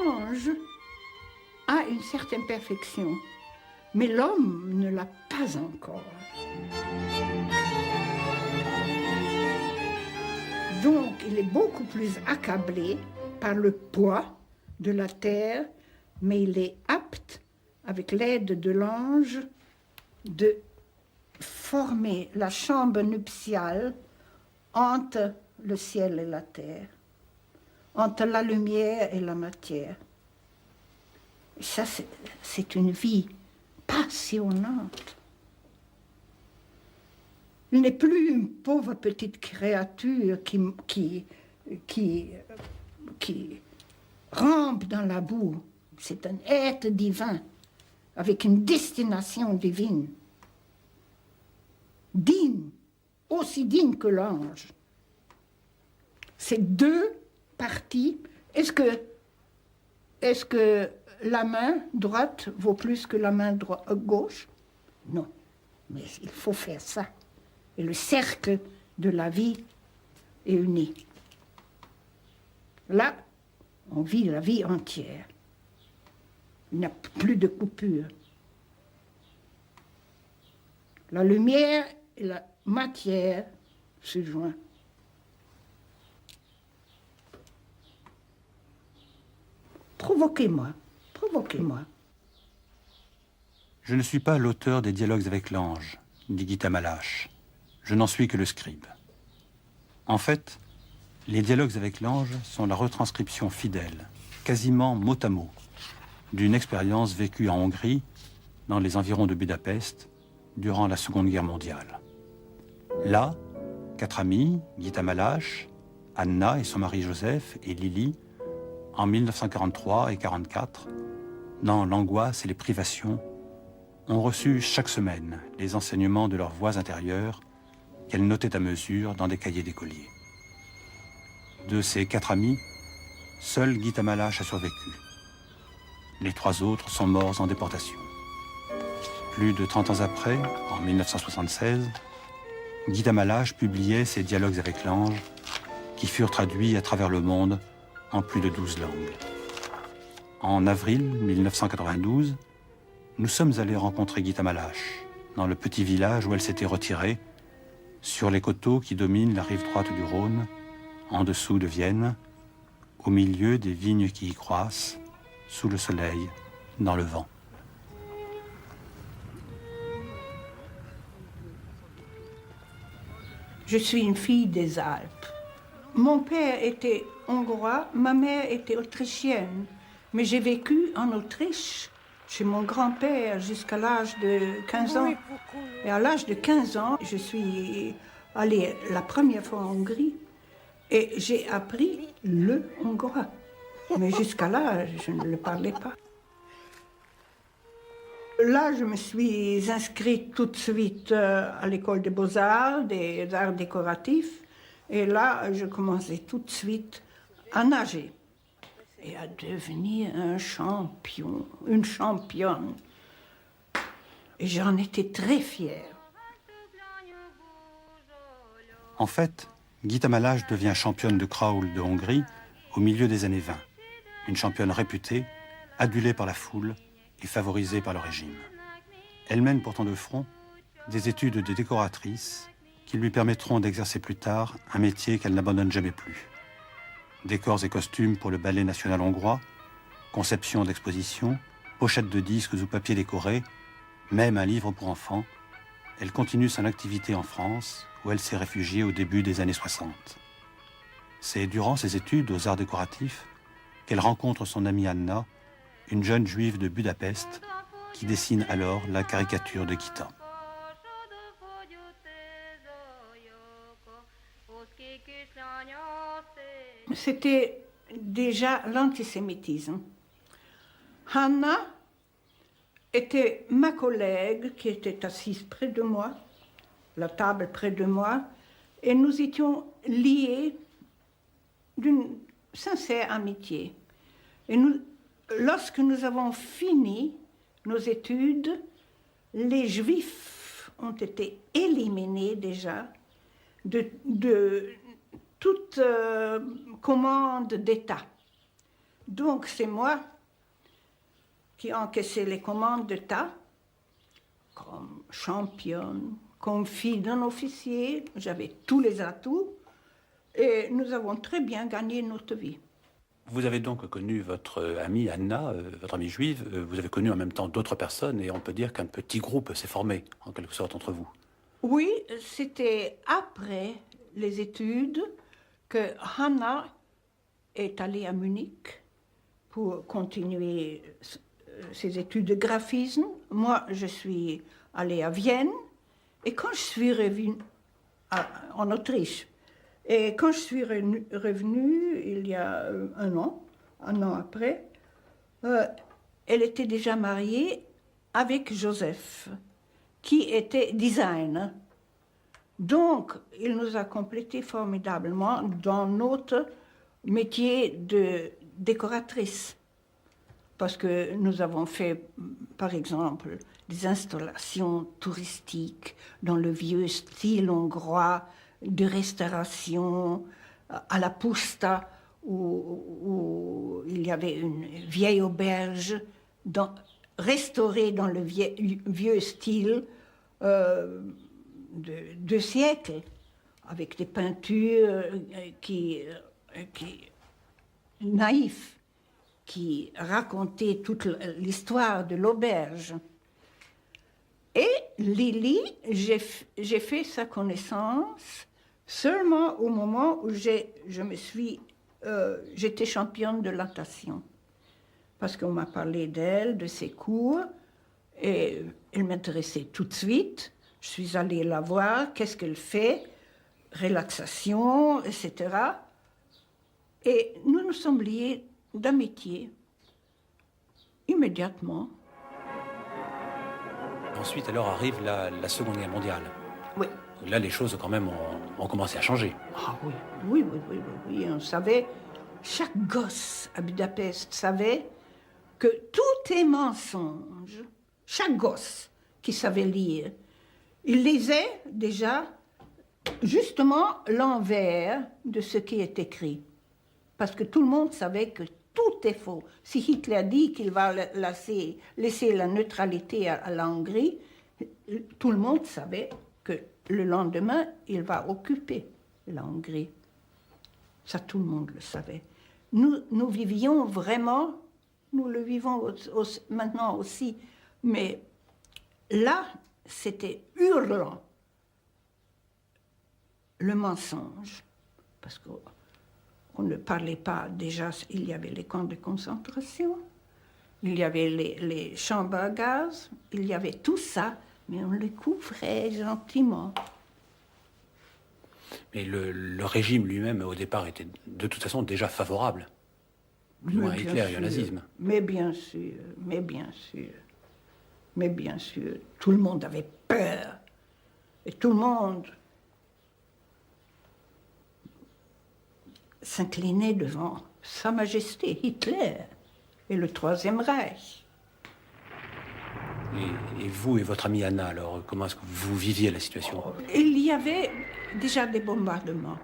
l'ange a une certaine perfection, mais l'homme ne l'a pas encore. Donc, il est beaucoup plus accablé par le poids de la terre, mais il est apte, avec l'aide de l'ange, de former la chambre nuptiale entre le ciel et la terre, entre la lumière et la matière. Ça, c'est une vie passionnante. Il n'est plus une pauvre petite créature qui rampe dans la boue. C'est un être divin, avec une destination divine. Digne, aussi digne que l'ange. Ces deux parties, est-ce que la main droite vaut plus que la main gauche? Non, mais il faut faire ça. Et le cercle de la vie est uni. Là, on vit la vie entière. Il n'y a plus de coupure. La lumière et la matière se joignent. Provoquez-moi, provoquez-moi. Je ne suis pas l'auteur des dialogues avec l'ange, dit Gita Malache. Je n'en suis que le scribe. En fait, les dialogues avec l'ange sont la retranscription fidèle, quasiment mot à mot, d'une expérience vécue en Hongrie, dans les environs de Budapest, durant la Seconde Guerre mondiale. Là, 4 amis, Gita Malache, Anna et son mari Joseph et Lily, en 1943 et 1944, dans l'angoisse et les privations, ont reçu chaque semaine les enseignements de leurs voix intérieures qu'elles notaient à mesure dans des cahiers d'écoliers. De ces 4 amis, seul Gita Malache a survécu. Les 3 autres sont morts en déportation. Plus de 30 ans après, en 1976, Gita Malache publiait ses dialogues avec l'ange, qui furent traduits à travers le monde en plus de 12 langues. En avril 1992, nous sommes allés rencontrer Gita Malache, dans le petit village où elle s'était retirée, sur les coteaux qui dominent la rive droite du Rhône, en dessous de Vienne, au milieu des vignes qui y croissent, sous le soleil, dans le vent. Je suis une fille des Alpes. Mon père était hongrois, ma mère était autrichienne, mais j'ai vécu en Autriche chez mon grand-père jusqu'à l'âge de 15 ans. Et à l'âge de 15 ans, je suis allée la première fois en Hongrie et j'ai appris le hongrois. Mais jusqu'à là, je ne le parlais pas. Là, je me suis inscrite tout de suite à l'école des beaux-arts, des arts décoratifs. Et là, je commençais tout de suite à nager et à devenir un champion, une championne. Et j'en étais très fière. En fait, Gita Malache devient championne de crawl de Hongrie au milieu des années 20. Une championne réputée, adulée par la foule et favorisée par le régime. Elle mène pourtant de front des études de décoratrice qui lui permettront d'exercer plus tard un métier qu'elle n'abandonne jamais plus. Décors et costumes pour le ballet national hongrois, conception d'expositions, pochettes de disques ou papiers décorés, même un livre pour enfants, elle continue son activité en France, où elle s'est réfugiée au début des années 60. C'est durant ses études aux arts décoratifs qu'elle rencontre son amie Anna, une jeune juive de Budapest, qui dessine alors la caricature de Gita. C'était déjà l'antisémitisme. Hanna était ma collègue qui était assise près de moi, la table près de moi, et nous étions liés d'une sincère amitié. Et lorsque nous avons fini nos études, les Juifs ont été éliminés déjà de toute commande d'État. Donc c'est moi qui encaissais les commandes de tas, comme championne, comme fille d'un officier. J'avais tous les atouts et nous avons très bien gagné notre vie. Vous avez donc connu votre amie Anna, votre amie juive. Vous avez connu en même temps d'autres personnes et on peut dire qu'un petit groupe s'est formé, en quelque sorte, entre vous. Oui, c'était après les études que Hannah est allée à Munich pour continuer ses études de graphisme. Moi, je suis allée à Vienne. Et quand je suis revenue en Autriche, et quand je suis revenue il y a un an après, elle était déjà mariée avec Joseph, qui était designer. Donc, il nous a complétés formidablement dans notre métier de décoratrice. Parce que nous avons fait, par exemple, des installations touristiques dans le vieux style hongrois de restauration à la Pusta, où il y avait une vieille auberge restaurée dans le vieux style de 2 siècles, avec des peintures naïves, qui racontait toute l'histoire de l'auberge. Et Lily, j'ai fait sa connaissance seulement au moment où j'étais championne de natation. Parce qu'on m'a parlé d'elle, de ses cours, et elle m'intéressait tout de suite. Je suis allée la voir, qu'est-ce qu'elle fait, relaxation, etc. Et nous nous sommes liés d'amitié, immédiatement. Ensuite, alors, arrive la Seconde Guerre mondiale. Oui. Là, les choses, quand même, ont commencé à changer. Ah oui. Oui. On savait, chaque gosse à Budapest savait que tout est mensonge. Chaque gosse qui savait lire, il lisait déjà justement l'envers de ce qui est écrit. Parce que tout le monde savait que tout est faux. Si Hitler dit qu'il va laisser la neutralité à la Hongrie, tout le monde savait que le lendemain, il va occuper la Hongrie. Ça, tout le monde le savait. Nous vivions vraiment, nous le vivons maintenant aussi, mais là, c'était hurlant, le mensonge, parce qu'on ne parlait pas déjà, il y avait les camps de concentration, il y avait les chambres à gaz, il y avait tout ça, mais on le couvrait gentiment. Mais le régime lui-même, au départ, était de toute façon déjà favorable, plus loin à Hitler et au nazisme. Mais bien sûr, tout le monde avait peur. Et tout le monde s'inclinait devant Sa Majesté Hitler et le Troisième Reich. Et vous et votre amie Anna, alors, comment est-ce que vous viviez la situation? Il y avait déjà des bombardements.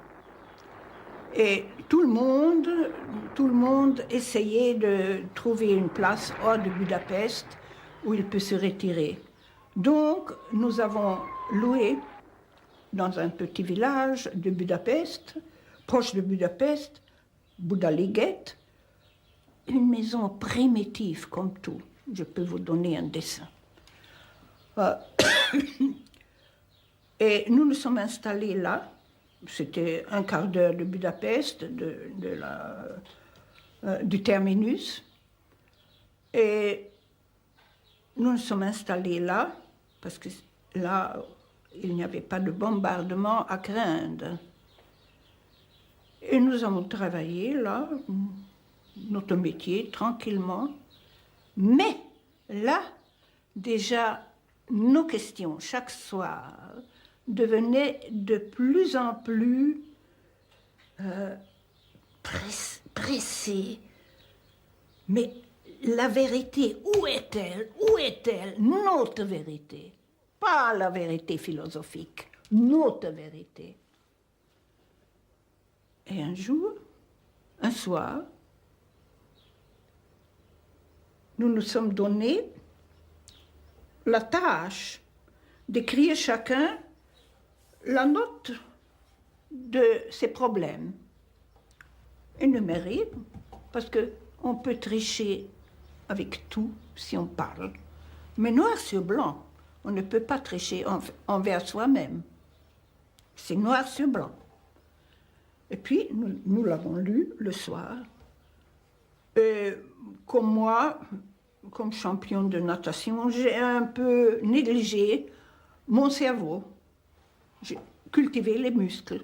Et tout le monde essayait de trouver une place hors de Budapest où il peut se retirer. Donc, nous avons loué dans un petit village de Budapest, proche de Budapest, Budaliget, une maison primitive comme tout. Je peux vous donner un dessin. Et nous nous sommes installés là. C'était un quart d'heure de Budapest, du terminus. Et nous nous sommes installés là, parce que là, il n'y avait pas de bombardement à craindre. Et nous avons travaillé là, notre métier, tranquillement. Mais là, déjà, nos questions, chaque soir, devenaient de plus en plus pressées. Mais la vérité, où est-elle? Où est-elle? Notre vérité. Pas la vérité philosophique, notre vérité. Et un soir, nous nous sommes donné la tâche d'écrire chacun la note de ses problèmes. Énumérés, parce qu'on peut tricher avec tout si on parle. Mais noir sur blanc, on ne peut pas tricher envers soi-même. C'est noir sur blanc. Et puis, nous l'avons lu le soir. Et comme moi, comme champion de natation, j'ai un peu négligé mon cerveau. J'ai cultivé les muscles.